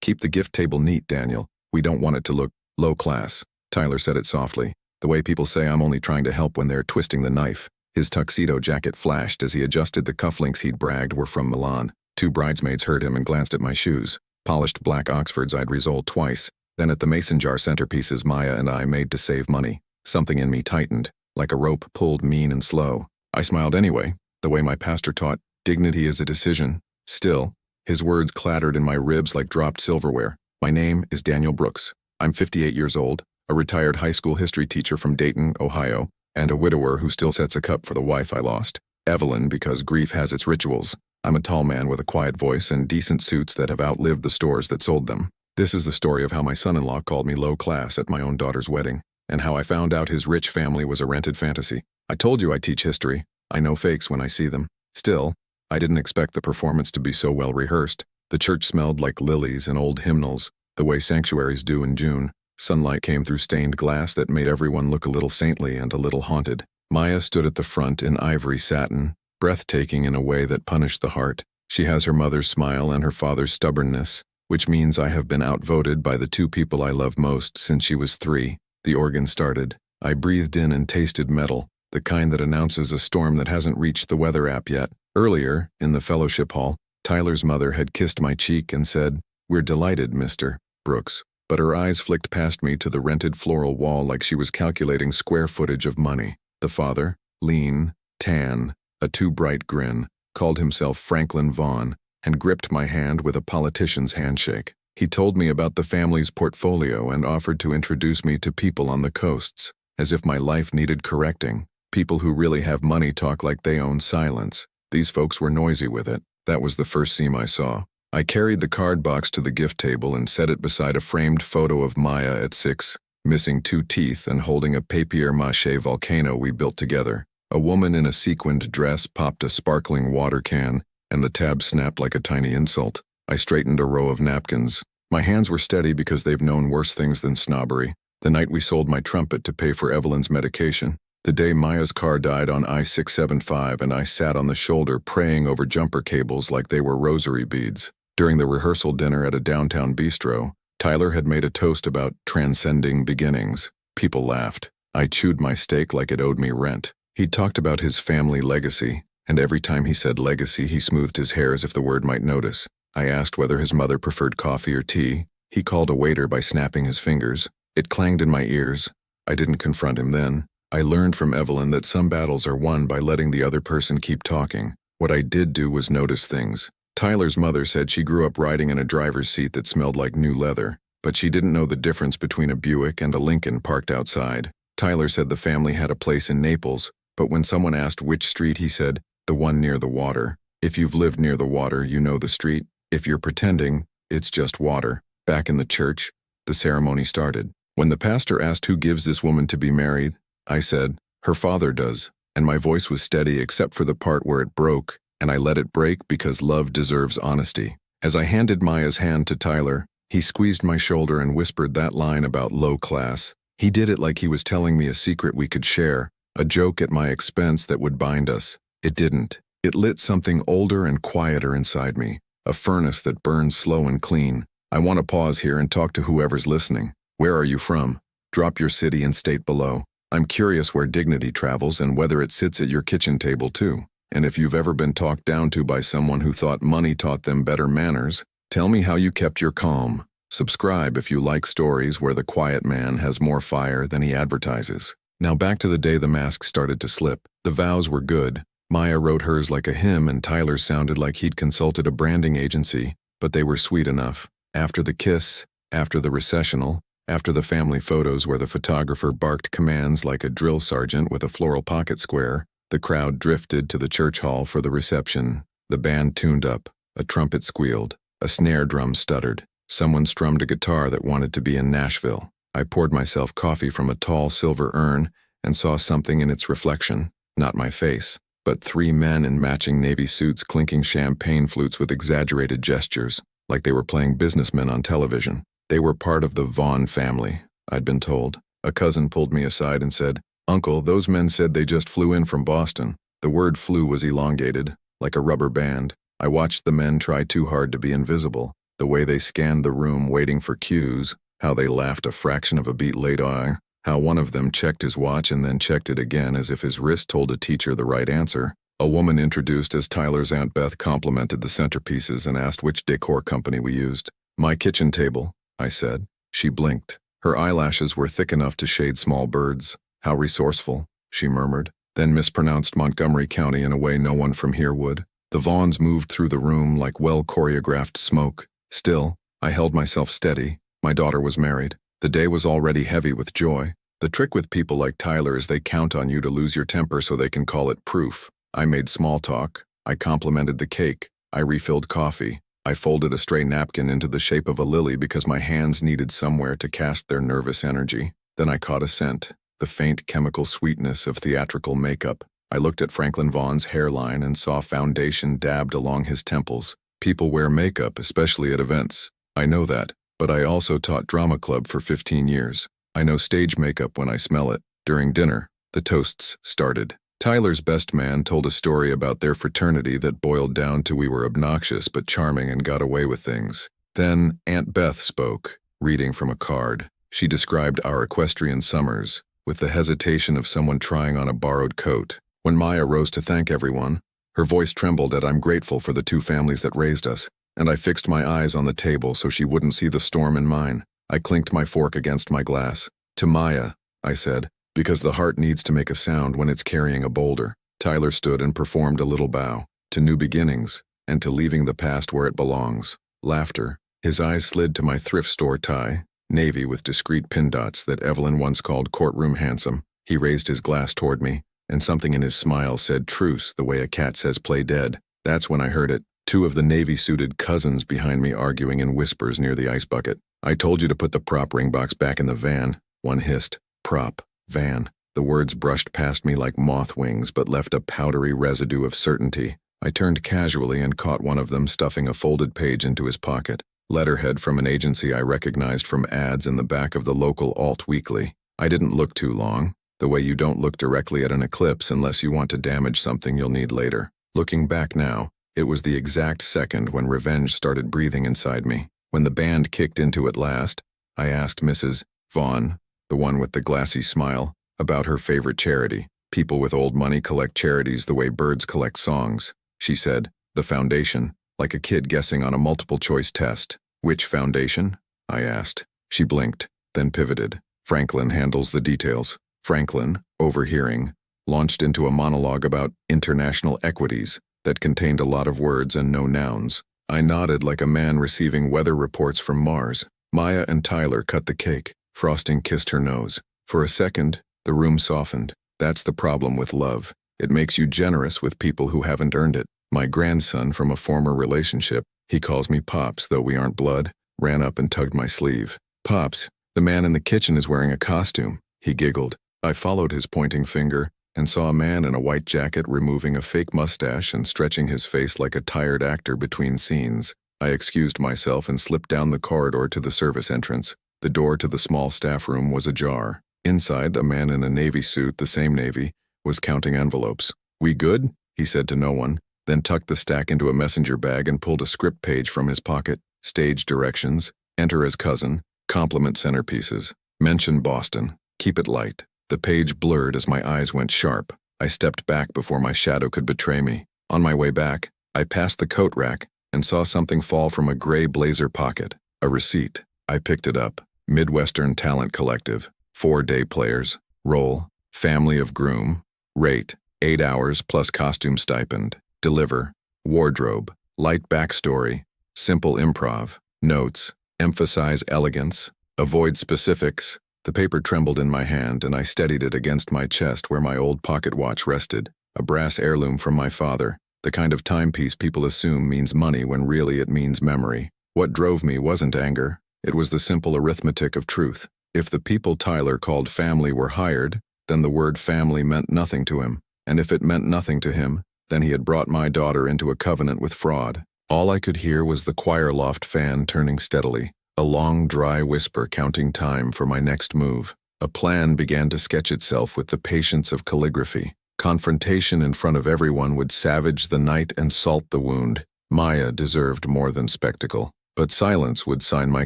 Keep the gift table neat, Daniel. We don't want it to look low class. Tyler said it softly, the way people say I'm only trying to help when they're twisting the knife. His tuxedo jacket flashed as he adjusted the cufflinks he'd bragged were from Milan. Two bridesmaids heard him and glanced at my shoes. Polished black Oxfords I'd resoled twice. Then at the mason jar centerpieces Maya and I made to save money. Something in me tightened, like a rope pulled mean and slow. I smiled anyway, the way my pastor taught, dignity is a decision. Still, his words clattered in my ribs like dropped silverware. My name is Daniel Brooks. I'm 58 years old, a retired high school history teacher from Dayton, Ohio, and a widower who still sets a cup for the wife I lost. Evelyn, because grief has its rituals. I'm a tall man with a quiet voice and decent suits that have outlived the stores that sold them. This is the story of how my son-in-law called me low class at my own daughter's wedding, and how I found out his rich family was a rented fantasy. I told you I teach history. I know fakes when I see them. Still, I didn't expect the performance to be so well rehearsed. The church smelled like lilies and old hymnals, the way sanctuaries do in June. Sunlight came through stained glass that made everyone look a little saintly and a little haunted. Maya stood at the front in ivory satin, breathtaking in a way that punished the heart. She has her mother's smile and her father's stubbornness, which means I have been outvoted by the two people I love most since she was 3. The organ started. I breathed in and tasted metal, the kind that announces a storm that hasn't reached the weather app yet. Earlier, in the fellowship hall, Tyler's mother had kissed my cheek and said, "We're delighted, Mr. Brooks." But her eyes flicked past me to the rented floral wall like she was calculating square footage of money. The father, lean, tan, a too bright grin, called himself Franklin Vaughn, and gripped my hand with a politician's handshake. He told me about the family's portfolio and offered to introduce me to people on the coasts, as if my life needed correcting. People who really have money talk like they own silence. These folks were noisy with it. That was the first seam I saw. I carried the card box to the gift table and set it beside a framed photo of Maya at 6, missing 2 teeth and holding a papier-mâché volcano we built together. A woman in a sequined dress popped a sparkling water can, and the tab snapped like a tiny insult. I straightened a row of napkins. My hands were steady because they've known worse things than snobbery. The night we sold my trumpet to pay for Evelyn's medication. The day Maya's car died on I-675 and I sat on the shoulder praying over jumper cables like they were rosary beads. During the rehearsal dinner at a downtown bistro, Tyler had made a toast about transcending beginnings. People laughed. I chewed my steak like it owed me rent. He talked about his family legacy, and every time he said legacy, he smoothed his hair as if the word might notice. I asked whether his mother preferred coffee or tea. He called a waiter by snapping his fingers. It clanged in my ears. I didn't confront him then. I learned from Evelyn that some battles are won by letting the other person keep talking. What I did do was notice things. Tyler's mother said she grew up riding in a driver's seat that smelled like new leather, but she didn't know the difference between a Buick and a Lincoln parked outside. Tyler said the family had a place in Naples, but when someone asked which street, he said, "The one near the water." If you've lived near the water, you know the street. If you're pretending, it's just water. Back in the church, the ceremony started. When the pastor asked who gives this woman to be married, I said, "Her father does," and my voice was steady except for the part where it broke, and I let it break because love deserves honesty. As I handed Maya's hand to Tyler, he squeezed my shoulder and whispered that line about low class. He did it like he was telling me a secret we could share, a joke at my expense that would bind us. It didn't. It lit something older and quieter inside me, a furnace that burns slow and clean. I want to pause here and talk to whoever's listening. Where are you from? Drop your city and state below. I'm curious where dignity travels and whether it sits at your kitchen table too. And if you've ever been talked down to by someone who thought money taught them better manners, tell me how you kept your calm. Subscribe if you like stories where the quiet man has more fire than he advertises. Now back to the day the mask started to slip. The vows were good. Maya wrote hers like a hymn and Tyler sounded like he'd consulted a branding agency, but they were sweet enough. After the kiss, after the recessional, after the family photos where the photographer barked commands like a drill sergeant with a floral pocket square, the crowd drifted to the church hall for the reception. The band tuned up. A trumpet squealed. A snare drum stuttered. Someone strummed a guitar that wanted to be in Nashville. I poured myself coffee from a tall silver urn and saw something in its reflection. Not my face, but 3 men in matching navy suits clinking champagne flutes with exaggerated gestures, like they were playing businessmen on television. They were part of the Vaughn family, I'd been told. A cousin pulled me aside and said, "Uncle, those men said they just flew in from Boston." The word flew was elongated, like a rubber band. I watched the men try too hard to be invisible. The way they scanned the room waiting for cues, how they laughed a fraction of a beat later, how one of them checked his watch and then checked it again as if his wrist told a teacher the right answer. A woman introduced as Tyler's Aunt Beth complimented the centerpieces and asked which decor company we used. "My kitchen table," I said. She blinked. Her eyelashes were thick enough to shade small birds. "How resourceful," she murmured, then mispronounced Montgomery County in a way no one from here would. The Vaughns moved through the room like well-choreographed smoke. Still, I held myself steady. My daughter was married. The day was already heavy with joy. The trick with people like Tyler is they count on you to lose your temper so they can call it proof. I made small talk. I complimented the cake. I refilled coffee. I folded a stray napkin into the shape of a lily because my hands needed somewhere to cast their nervous energy. Then I caught a scent, the faint chemical sweetness of theatrical makeup. I looked at Franklin Vaughn's hairline and saw foundation dabbed along his temples. People wear makeup, especially at events. I know that, but I also taught drama club for 15 years. I know stage makeup when I smell it. During dinner, the toasts started. Tyler's best man told a story about their fraternity that boiled down to we were obnoxious but charming and got away with things. Then Aunt Beth spoke, reading from a card. She described our equestrian summers, with the hesitation of someone trying on a borrowed coat. When Maya rose to thank everyone, her voice trembled at "I'm grateful for the two families that raised us," and I fixed my eyes on the table so she wouldn't see the storm in mine. I clinked my fork against my glass. "To Maya," I said, "because the heart needs to make a sound when it's carrying a boulder." Tyler stood and performed a little bow. "To new beginnings, and to leaving the past where it belongs." Laughter. His eyes slid to my thrift store tie, navy with discreet pin dots that Evelyn once called courtroom handsome. He raised his glass toward me, and something in his smile said truce the way a cat says play dead. That's when I heard it. Two of the navy-suited cousins behind me arguing in whispers near the ice bucket. "I told you to put the prop ring box back in the van," one hissed. Prop. Van. The words brushed past me like moth wings but left a powdery residue of certainty. I turned casually and caught one of them stuffing a folded page into his pocket. Letterhead from an agency I recognized from ads in the back of the local alt weekly. I didn't look too long, the way you don't look directly at an eclipse unless you want to damage something you'll need later. Looking back now, it was the exact second when revenge started breathing inside me. When the band kicked into at last, I asked Mrs. Vaughn, the one with the glassy smile, about her favorite charity. People with old money collect charities the way birds collect songs. She said, "The foundation," like a kid guessing on a multiple-choice test. "Which foundation?" I asked. She blinked, then pivoted. "Franklin handles the details." Franklin, overhearing, launched into a monologue about international equities that contained a lot of words and no nouns. I nodded like a man receiving weather reports from Mars. Maya and Tyler cut the cake. Frosting kissed her nose. For a second, the room softened. That's the problem with love. It makes you generous with people who haven't earned it. My grandson from a former relationship, he calls me Pops, though we aren't blood, ran up and tugged my sleeve. "Pops, the man in the kitchen is wearing a costume," he giggled. I followed his pointing finger and saw a man in a white jacket removing a fake mustache and stretching his face like a tired actor between scenes. I excused myself and slipped down the corridor to the service entrance. The door to the small staff room was ajar. Inside, a man in a navy suit, the same navy, was counting envelopes. "We good?" he said to no one, then tucked the stack into a messenger bag and pulled a script page from his pocket. Stage directions, enter as cousin, compliment centerpieces, mention Boston, keep it light. The page blurred as my eyes went sharp. I stepped back before my shadow could betray me. On my way back, I passed the coat rack and saw something fall from a gray blazer pocket. A receipt. I picked it up. Midwestern Talent Collective. 4 day players. Role. Family of groom. Rate. 8 hours plus costume stipend. Deliver. Wardrobe. Light backstory. Simple improv. Notes. Emphasize elegance. Avoid specifics. The paper trembled in my hand and I steadied it against my chest where my old pocket watch rested. A brass heirloom from my father. The kind of timepiece people assume means money when really it means memory. What drove me wasn't anger. It was the simple arithmetic of truth. If the people Tyler called family were hired, then the word family meant nothing to him. And if it meant nothing to him, then he had brought my daughter into a covenant with fraud. All I could hear was the choir loft fan turning steadily, a long, dry whisper counting time for my next move. A plan began to sketch itself with the patience of calligraphy. Confrontation in front of everyone would savage the night and salt the wound. Maya deserved more than spectacle. But silence would sign my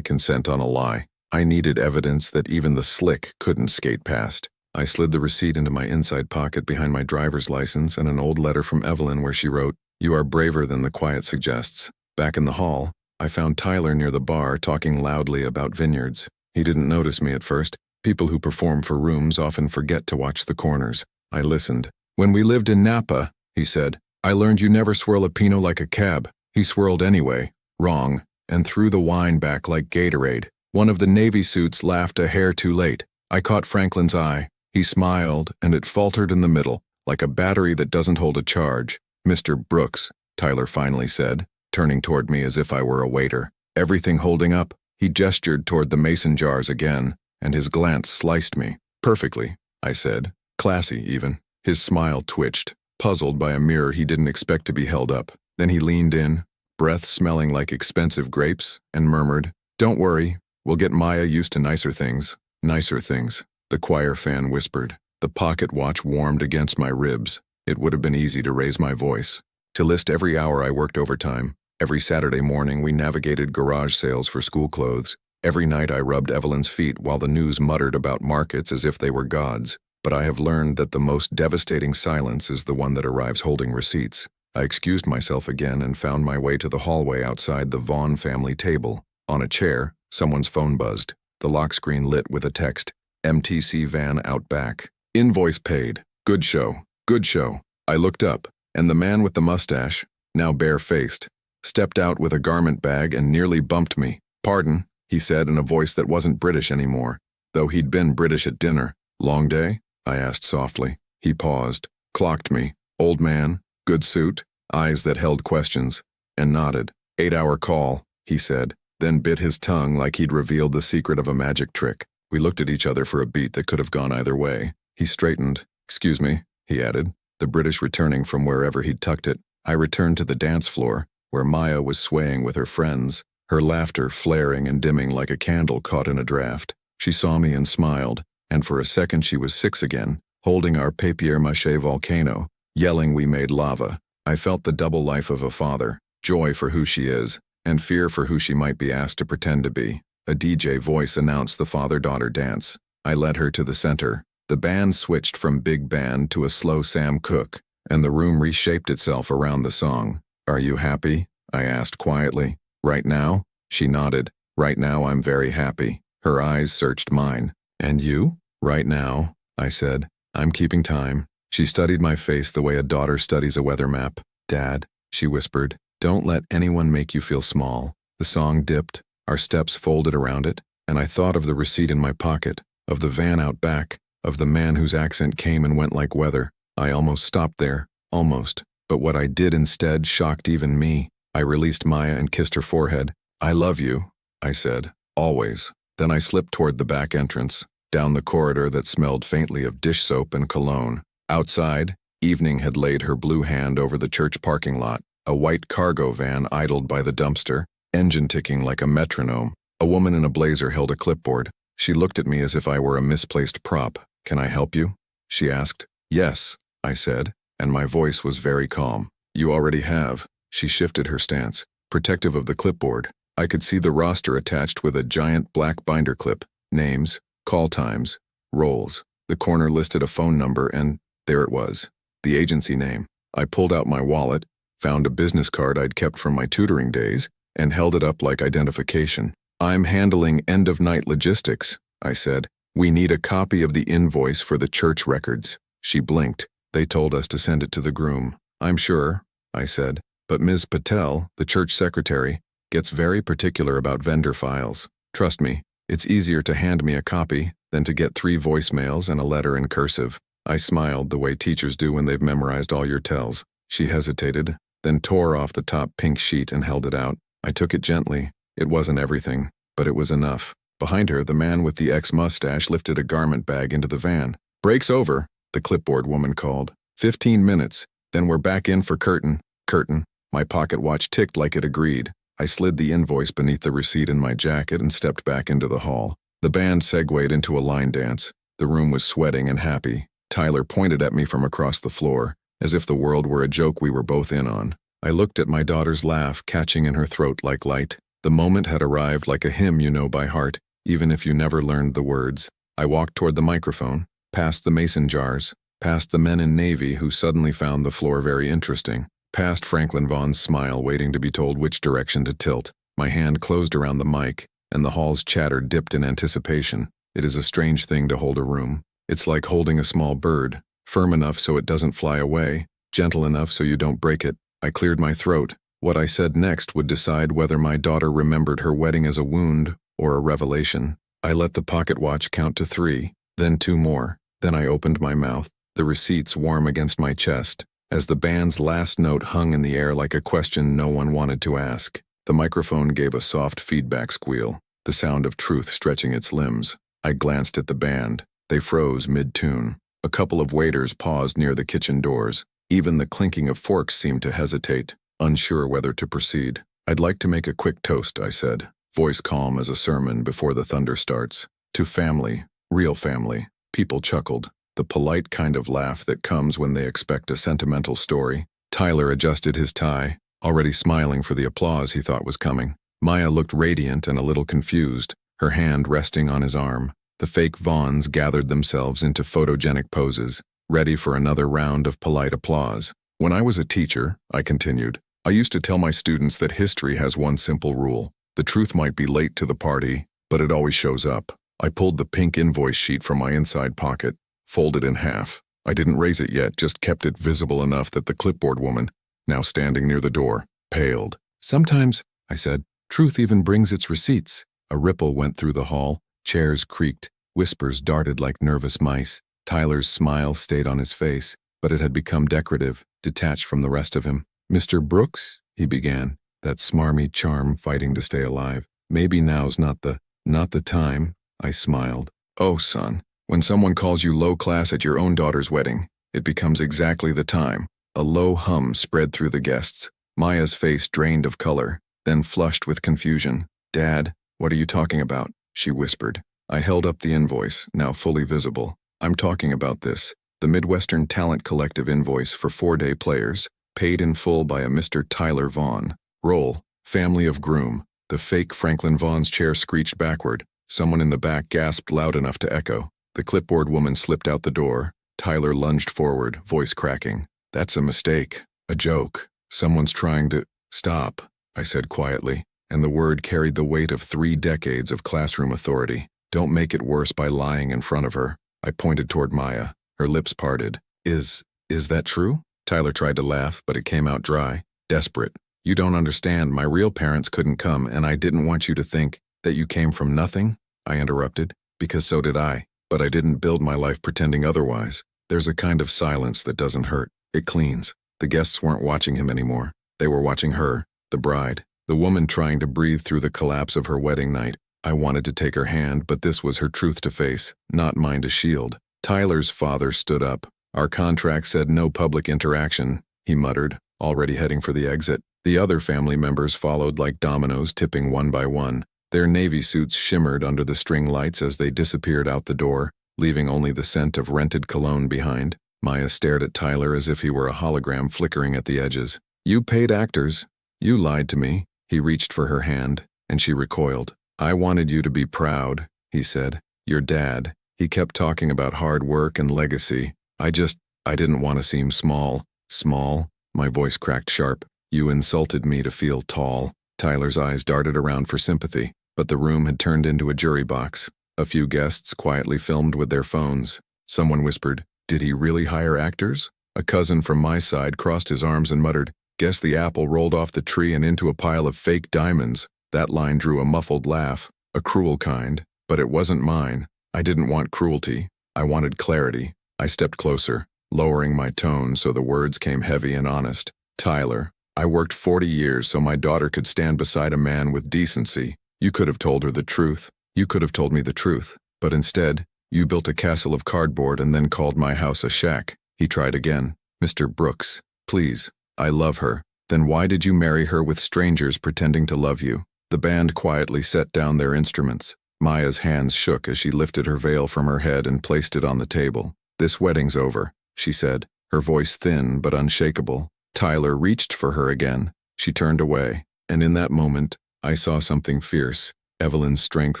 consent on a lie. I needed evidence that even the slick couldn't skate past. I slid the receipt into my inside pocket behind my driver's license and an old letter from Evelyn where she wrote, "You are braver than the quiet suggests." Back in the hall, I found Tyler near the bar talking loudly about vineyards. He didn't notice me at first. People who perform for rooms often forget to watch the corners. I listened. "When we lived in Napa," he said, "I learned you never swirl a Pinot like a cab." He swirled anyway. Wrong. And threw the wine back like Gatorade. One of the Navy suits laughed a hair too late. I caught Franklin's eye. He smiled, and it faltered in the middle, like a battery that doesn't hold a charge. "Mr. Brooks," Tyler finally said, turning toward me as if I were a waiter. "Everything holding up?" He gestured toward the mason jars again, and his glance sliced me. "Perfectly," I said. "Classy, even." His smile twitched, puzzled by a mirror he didn't expect to be held up. Then he leaned in, breath smelling like expensive grapes, and murmured, "Don't worry, we'll get Maya used to nicer things." "Nicer things," the choir fan whispered. The pocket watch warmed against my ribs. It would have been easy to raise my voice, to list every hour I worked overtime. Every Saturday morning we navigated garage sales for school clothes. Every night I rubbed Evelyn's feet while the news muttered about markets as if they were gods. But I have learned that the most devastating silence is the one that arrives holding receipts. I excused myself again and found my way to the hallway outside the Vaughn family table. On a chair, someone's phone buzzed. The lock screen lit with a text, "MTC van out back. Invoice paid. Good show. Good show." I looked up, and the man with the mustache, now bare-faced, stepped out with a garment bag and nearly bumped me. "Pardon," he said in a voice that wasn't British anymore, though he'd been British at dinner. "Long day?" I asked softly. He paused, clocked me. "Old man, good suit?" Eyes that held questions, and nodded. "8-hour call," he said, then bit his tongue like he'd revealed the secret of a magic trick. We looked at each other for a beat that could have gone either way. He straightened. "Excuse me," he added, the British returning from wherever he'd tucked it. I returned to the dance floor, where Maya was swaying with her friends, her laughter flaring and dimming like a candle caught in a draft. She saw me and smiled, and for a second she was 6 again, holding our papier-mâché volcano, yelling we made lava. I felt the double life of a father, joy for who she is, and fear for who she might be asked to pretend to be. A DJ voice announced the father-daughter dance. I led her to the center. The band switched from big band to a slow Sam Cooke, and the room reshaped itself around the song. "Are you happy?" I asked quietly. "Right now?" She nodded. "Right now I'm very happy." Her eyes searched mine. "And you?" "Right now," I said, "I'm keeping time." She studied my face the way a daughter studies a weather map. "Dad," she whispered, "don't let anyone make you feel small." The song dipped, our steps folded around it, and I thought of the receipt in my pocket, of the van out back, of the man whose accent came and went like weather. I almost stopped there, almost, but what I did instead shocked even me. I released Maya and kissed her forehead. "I love you," I said, "always." Then I slipped toward the back entrance, down the corridor that smelled faintly of dish soap and cologne. Outside, evening had laid her blue hand over the church parking lot. A white cargo van idled by the dumpster, engine ticking like a metronome. A woman in a blazer held a clipboard. She looked at me as if I were a misplaced prop. "Can I help you?" she asked. "Yes," I said, and my voice was very calm. "You already have." She shifted her stance, protective of the clipboard. I could see the roster attached with a giant black binder clip. Names, call times, roles. The corner listed a phone number and there it was, the agency name. I pulled out my wallet, found a business card I'd kept from my tutoring days, and held it up like identification. "I'm handling end-of-night logistics," I said. "We need a copy of the invoice for the church records." She blinked. "They told us to send it to the groom." "I'm sure," I said, "but Ms. Patel, the church secretary, gets very particular about vendor files. Trust me, it's easier to hand me a copy than to get 3 voicemails and a letter in cursive." I smiled the way teachers do when they've memorized all your tells. She hesitated, then tore off the top pink sheet and held it out. I took it gently. It wasn't everything, but it was enough. Behind her, the man with the ex-mustache lifted a garment bag into the van. "Break's over," the clipboard woman called. 15 minutes, then we're back in for curtain. Curtain. My pocket watch ticked like it agreed. I slid the invoice beneath the receipt in my jacket and stepped back into the hall. The band segued into a line dance. The room was sweating and happy. Tyler pointed at me from across the floor, as if the world were a joke we were both in on. I looked at my daughter's laugh catching in her throat like light. The moment had arrived like a hymn you know by heart, even if you never learned the words. I walked toward the microphone, past the mason jars, past the men in navy who suddenly found the floor very interesting, past Franklin Vaughn's smile waiting to be told which direction to tilt. My hand closed around the mic, and the hall's chatter dipped in anticipation. It is a strange thing to hold a room. It's like holding a small bird, firm enough so it doesn't fly away, gentle enough so you don't break it. I cleared my throat. What I said next would decide whether my daughter remembered her wedding as a wound or a revelation. I let the pocket watch count to 3, then 2 more. Then I opened my mouth, the receipts warm against my chest, as the band's last note hung in the air like a question no one wanted to ask. The microphone gave a soft feedback squeal, the sound of truth stretching its limbs. I glanced at the band. They froze mid-tune. A couple of waiters paused near the kitchen doors. Even the clinking of forks seemed to hesitate, unsure whether to proceed. "I'd like to make a quick toast," I said, voice calm as a sermon before the thunder starts. "To family, real family." People chuckled, the polite kind of laugh that comes when they expect a sentimental story. Tyler adjusted his tie, already smiling for the applause he thought was coming. Maya looked radiant and a little confused, her hand resting on his arm. The fake Vaughns gathered themselves into photogenic poses, ready for another round of polite applause. "When I was a teacher," I continued, "I used to tell my students that history has one simple rule. The truth might be late to the party, but it always shows up." I pulled the pink invoice sheet from my inside pocket, folded in half. I didn't raise it yet, just kept it visible enough that the clipboard woman, now standing near the door, paled. "Sometimes," I said, "truth even brings its receipts." A ripple went through the hall, chairs creaked, whispers darted like nervous mice. Tyler's smile stayed on his face, but it had become decorative, detached from the rest of him. "Mr. Brooks," he began, that smarmy charm fighting to stay alive. "Maybe now's not the time," I smiled. "Oh, son, when someone calls you low class at your own daughter's wedding, it becomes exactly the time." A low hum spread through the guests. Maya's face drained of color, then flushed with confusion. "Dad, what are you talking about?" she whispered. I held up the invoice, now fully visible. "I'm talking about this. The Midwestern Talent Collective invoice for 4-day players, paid in full by a Mr. Tyler Vaughn. Roll, family of groom." The fake Franklin Vaughn's chair screeched backward. Someone in the back gasped loud enough to echo. The clipboard woman slipped out the door. Tyler lunged forward, voice cracking. "That's a mistake. A joke. Someone's trying to—" "Stop," I said quietly, and the word carried the weight of 3 decades of classroom authority. "Don't make it worse by lying in front of her." I pointed toward Maya. Her lips parted. Is that true?" Tyler tried to laugh, but it came out dry, desperate. "You don't understand. My real parents couldn't come, and I didn't want you to think that you came from nothing," I interrupted, "because so did I. But I didn't build my life pretending otherwise. There's a kind of silence that doesn't hurt. It cleans." The guests weren't watching him anymore. They were watching her, the bride, the woman trying to breathe through the collapse of her wedding night. I wanted to take her hand, but this was her truth to face, not mine to shield. Tyler's father stood up. "Our contract said no public interaction," he muttered, already heading for the exit. The other family members followed like dominoes, tipping one by one. Their navy suits shimmered under the string lights as they disappeared out the door, leaving only the scent of rented cologne behind. Maya stared at Tyler as if he were a hologram flickering at the edges. "You paid actors. You lied to me." He reached for her hand, and she recoiled. "I wanted you to be proud," he said. "Your dad. He kept talking about hard work and legacy. I didn't want to seem small." "Small?" My voice cracked sharp. "You insulted me to feel tall." Tyler's eyes darted around for sympathy, but the room had turned into a jury box. A few guests quietly filmed with their phones. Someone whispered, "Did he really hire actors?" A cousin from my side crossed his arms and muttered, "Guess the apple rolled off the tree and into a pile of fake diamonds." That line drew a muffled laugh, a cruel kind, but it wasn't mine. I didn't want cruelty. I wanted clarity. I stepped closer, lowering my tone so the words came heavy and honest. "Tyler, I worked 40 years so my daughter could stand beside a man with decency. You could have told her the truth. You could have told me the truth. But instead, you built a castle of cardboard and then called my house a shack." He tried again. "Mr. Brooks, please, I love her. Then why did you marry her with strangers pretending to love you?" The band quietly set down their instruments. Maya's hands shook as she lifted her veil from her head and placed it on the table. "This wedding's over," she said, her voice thin but unshakable. Tyler reached for her again. She turned away, and in that moment, I saw something fierce, Evelyn's strength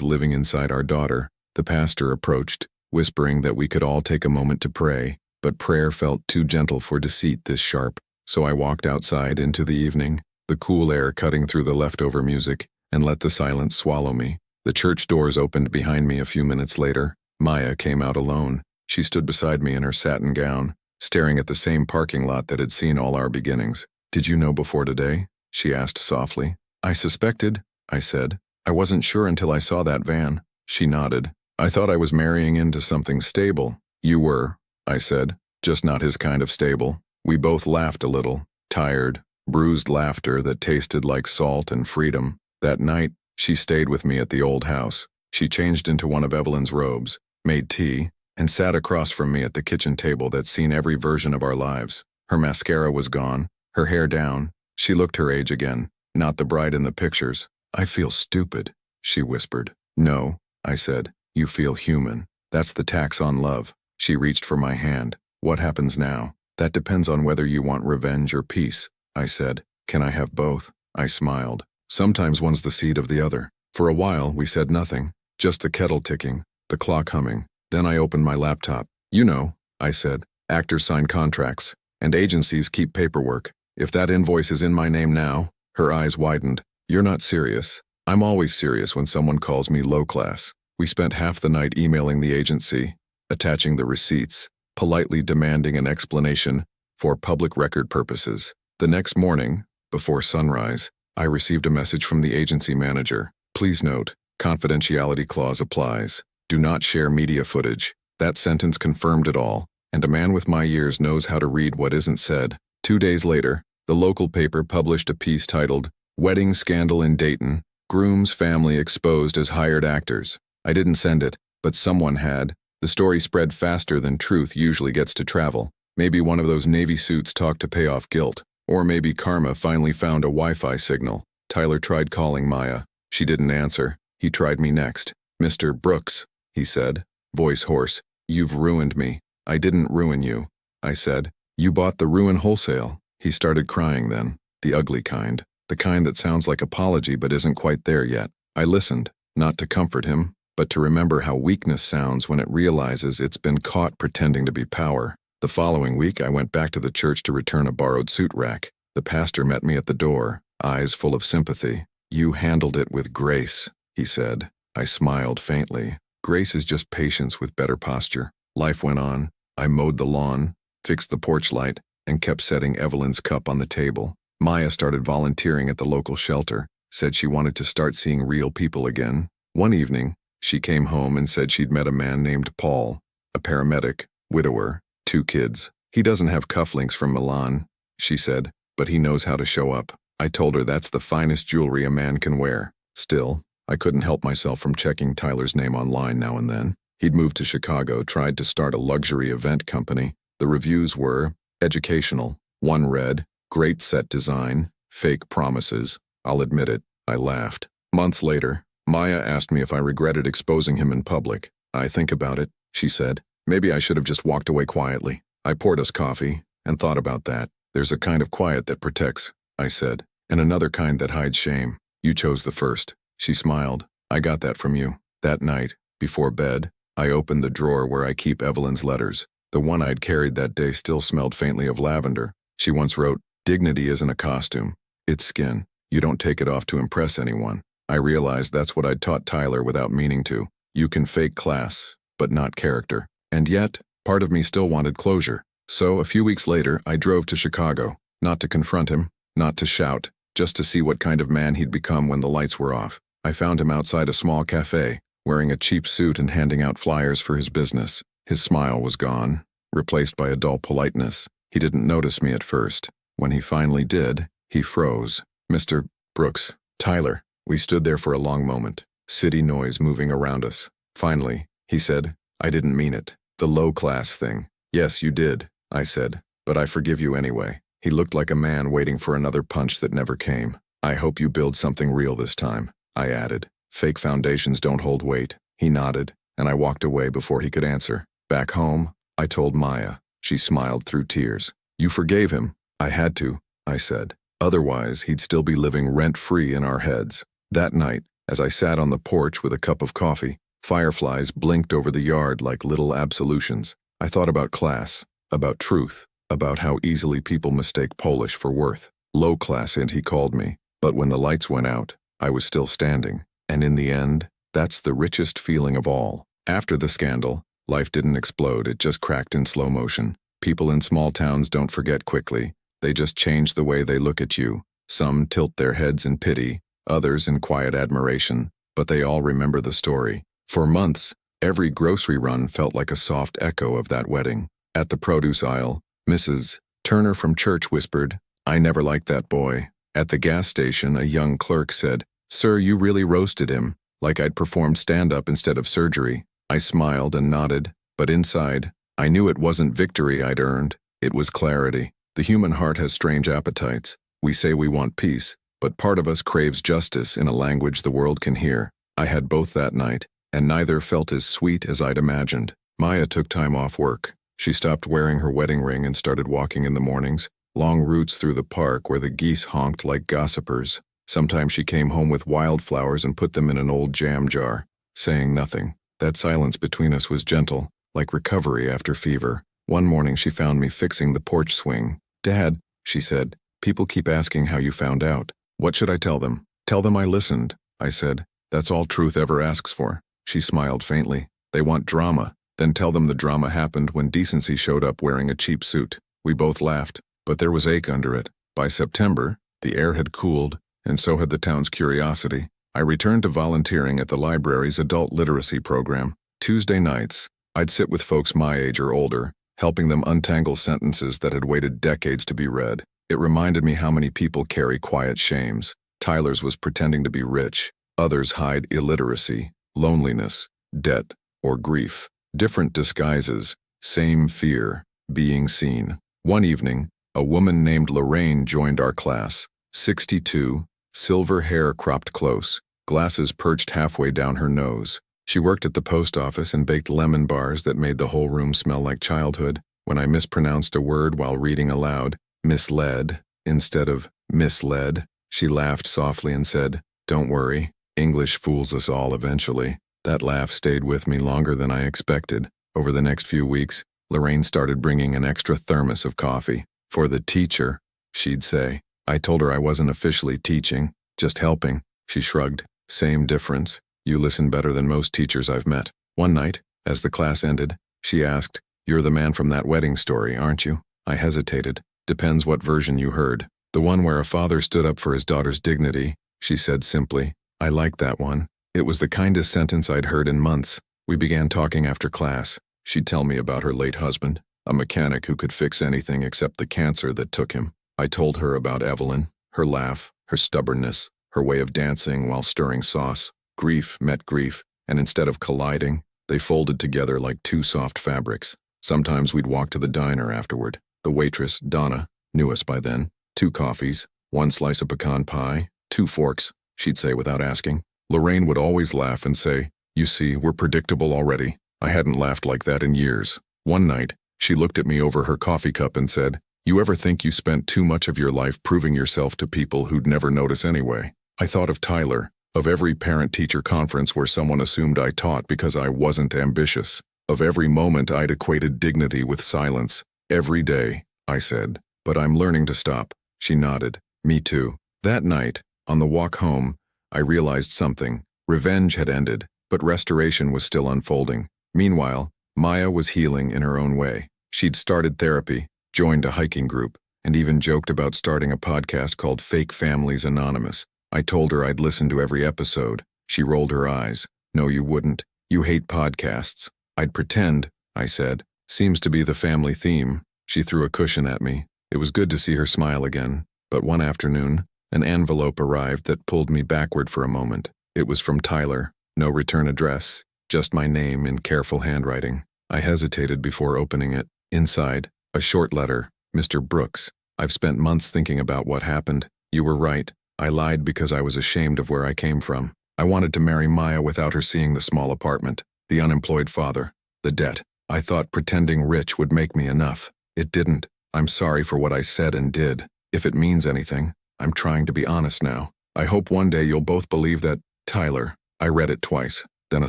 living inside our daughter. The pastor approached, whispering that we could all take a moment to pray, but prayer felt too gentle for deceit this sharp. So I walked outside into the evening, the cool air cutting through the leftover music, and let the silence swallow me. The church doors opened behind me a few minutes later. Maya came out alone. She stood beside me in her satin gown, staring at the same parking lot that had seen all our beginnings. "Did you know before today?" she asked softly. "I suspected," I said. "I wasn't sure until I saw that van." She nodded. "I thought I was marrying into something stable." "You were," I said, "just not his kind of stable." We both laughed a little, tired, bruised laughter that tasted like salt and freedom. That night, she stayed with me at the old house. She changed into one of Evelyn's robes, made tea, and sat across from me at the kitchen table that's seen every version of our lives. Her mascara was gone, her hair down. She looked her age again, not the bride in the pictures. "I feel stupid," she whispered. "No," I said, "you feel human. That's the tax on love." She reached for my hand. "What happens now?" "That depends on whether you want revenge or peace," I said. "Can I have both?" I smiled. "Sometimes one's the seed of the other." For a while, we said nothing, just the kettle ticking, the clock humming. Then I opened my laptop. "You know," I said, "actors sign contracts, and agencies keep paperwork. If that invoice is in my name now," her eyes widened. "You're not serious." "I'm always serious when someone calls me low class." We spent half the night emailing the agency, attaching the receipts, politely demanding an explanation for public record purposes. The next morning, before sunrise, I received a message from the agency manager. "Please note, confidentiality clause applies. Do not share media footage." That sentence confirmed it all, and a man with my years knows how to read what isn't said. 2 days later, the local paper published a piece titled, "Wedding Scandal in Dayton, Groom's Family Exposed as Hired Actors." I didn't send it, but someone had. The story spread faster than truth usually gets to travel. Maybe one of those Navy suits talked to pay off guilt. Or maybe karma finally found a Wi-Fi signal. Tyler tried calling Maya. She didn't answer. He tried me next. "Mr. Brooks," he said, voice hoarse, "you've ruined me." "I didn't ruin you," I said. "You bought the ruin wholesale." He started crying then, the ugly kind, the kind that sounds like apology but isn't quite there yet. I listened, not to comfort him, but to remember how weakness sounds when it realizes it's been caught pretending to be power. The following week, I went back to the church to return a borrowed suit rack. The pastor met me at the door, eyes full of sympathy. "You handled it with grace," he said. I smiled faintly. Grace is just patience with better posture. Life went on. I mowed the lawn, fixed the porch light, and kept setting Evelyn's cup on the table. Maya started volunteering at the local shelter, said she wanted to start seeing real people again. One evening, she came home and said she'd met a man named Paul, a paramedic, widower, 2 kids. "He doesn't have cufflinks from Milan," she said, "but he knows how to show up." I told her that's the finest jewelry a man can wear. Still, I couldn't help myself from checking Tyler's name online now and then. He'd moved to Chicago, tried to start a luxury event company. The reviews were educational. One read, "Great set design, fake promises." I'll admit it, I laughed. Months later, Maya asked me if I regretted exposing him in public. "I think about it," she said. "Maybe I should have just walked away quietly." I poured us coffee and thought about that. "There's a kind of quiet that protects," I said, "and another kind that hides shame. You chose the first." She smiled. "I got that from you." That night, before bed, I opened the drawer where I keep Evelyn's letters. The one I'd carried that day still smelled faintly of lavender. She once wrote, "Dignity isn't a costume. It's skin. You don't take it off to impress anyone." I realized that's what I'd taught Tyler without meaning to. You can fake class, but not character. And yet, part of me still wanted closure. So, a few weeks later, I drove to Chicago. Not to confront him, not to shout, just to see what kind of man he'd become when the lights were off. I found him outside a small cafe, wearing a cheap suit and handing out flyers for his business. His smile was gone, replaced by a dull politeness. He didn't notice me at first. When he finally did, he froze. "Mr. Brooks." "Tyler." We stood there for a long moment, city noise moving around us. Finally, he said, "I didn't mean it. The low-class thing." "Yes, you did," I said, "but I forgive you anyway." He looked like a man waiting for another punch that never came. "I hope you build something real this time," I added. "Fake foundations don't hold weight." He nodded, and I walked away before he could answer. Back home, I told Maya. She smiled through tears. "You forgave him." "I had to," I said. "Otherwise, he'd still be living rent-free in our heads." That night, as I sat on the porch with a cup of coffee, fireflies blinked over the yard like little absolutions. I thought about class, about truth, about how easily people mistake Polish for worth. Low class, and he called me. But when the lights went out, I was still standing. And in the end, that's the richest feeling of all. After the scandal, life didn't explode, it just cracked in slow motion. People in small towns don't forget quickly. They just change the way they look at you. Some tilt their heads in pity, others in quiet admiration, but they all remember the story. For months, every grocery run felt like a soft echo of that wedding. At the produce aisle, Mrs. Turner from church whispered, "I never liked that boy." At the gas station, a young clerk said, "Sir, you really roasted him," like I'd performed stand-up instead of surgery. I smiled and nodded, but inside, I knew it wasn't victory I'd earned, it was clarity. The human heart has strange appetites. We say we want peace, but part of us craves justice in a language the world can hear. I had both that night, and neither felt as sweet as I'd imagined. Maya took time off work. She stopped wearing her wedding ring and started walking in the mornings, long routes through the park where the geese honked like gossipers. Sometimes she came home with wildflowers and put them in an old jam jar, saying nothing. That silence between us was gentle, like recovery after fever. One morning she found me fixing the porch swing. "Dad," she said, "people keep asking how you found out. What should I tell them?" "Tell them I listened," I said. "That's all truth ever asks for." She smiled faintly. "They want drama. Then tell them the drama happened when decency showed up wearing a cheap suit." We both laughed, but there was ache under it. By September, the air had cooled, and so had the town's curiosity. I returned to volunteering at the library's adult literacy program. Tuesday nights, I'd sit with folks my age or older, helping them untangle sentences that had waited decades to be read. It reminded me how many people carry quiet shames. Tyler's was pretending to be rich. Others hide illiteracy, loneliness, debt, or grief. Different disguises, same fear, being seen. One evening, a woman named Lorraine joined our class. 62, silver hair cropped close, glasses perched halfway down her nose. She worked at the post office and baked lemon bars that made the whole room smell like childhood. When I mispronounced a word while reading aloud, misled, instead of misled, she laughed softly and said, "Don't worry, English fools us all eventually." That laugh stayed with me longer than I expected. Over the next few weeks, Lorraine started bringing an extra thermos of coffee. "For the teacher," she'd say. I told her I wasn't officially teaching, just helping. She shrugged. "Same difference. You listen better than most teachers I've met." One night, as the class ended, she asked, "You're the man from that wedding story, aren't you?" I hesitated. "Depends what version you heard." "The one where a father stood up for his daughter's dignity," she said simply. I liked that one. It was the kindest sentence I'd heard in months. We began talking after class. She'd tell me about her late husband, a mechanic who could fix anything except the cancer that took him. I told her about Evelyn, her laugh, her stubbornness, her way of dancing while stirring sauce. Grief met grief, and instead of colliding, they folded together like two soft fabrics. Sometimes we'd walk to the diner afterward. The waitress, Donna, knew us by then. 2 coffees, 1 slice of pecan pie, 2 forks, she'd say without asking. Lorraine would always laugh and say, "You see, we're predictable already." I hadn't laughed like that in years. One night, she looked at me over her coffee cup and said, "You ever think you spent too much of your life proving yourself to people who'd never notice anyway?" I thought of Tyler, of every parent-teacher conference where someone assumed I taught because I wasn't ambitious, of every moment I'd equated dignity with silence. "Every day," I said, "but I'm learning to stop." She nodded. "Me too." That night, on the walk home, I realized something. Revenge had ended, but restoration was still unfolding. Meanwhile, Maya was healing in her own way. She'd started therapy, joined a hiking group, and even joked about starting a podcast called Fake Families Anonymous. I told her I'd listen to every episode. She rolled her eyes. "No, you wouldn't. You hate podcasts." "I'd pretend," I said. "Seems to be the family theme." She threw a cushion at me. It was good to see her smile again. But one afternoon, an envelope arrived that pulled me backward for a moment. It was from Tyler. No return address, just my name in careful handwriting. I hesitated before opening it. Inside, a short letter. "Mr. Brooks, I've spent months thinking about what happened. You were right. I lied because I was ashamed of where I came from. I wanted to marry Maya without her seeing the small apartment, the unemployed father, the debt. I thought pretending rich would make me enough. It didn't. I'm sorry for what I said and did. If it means anything, I'm trying to be honest now. I hope one day you'll both believe that, Tyler. I read it twice, then a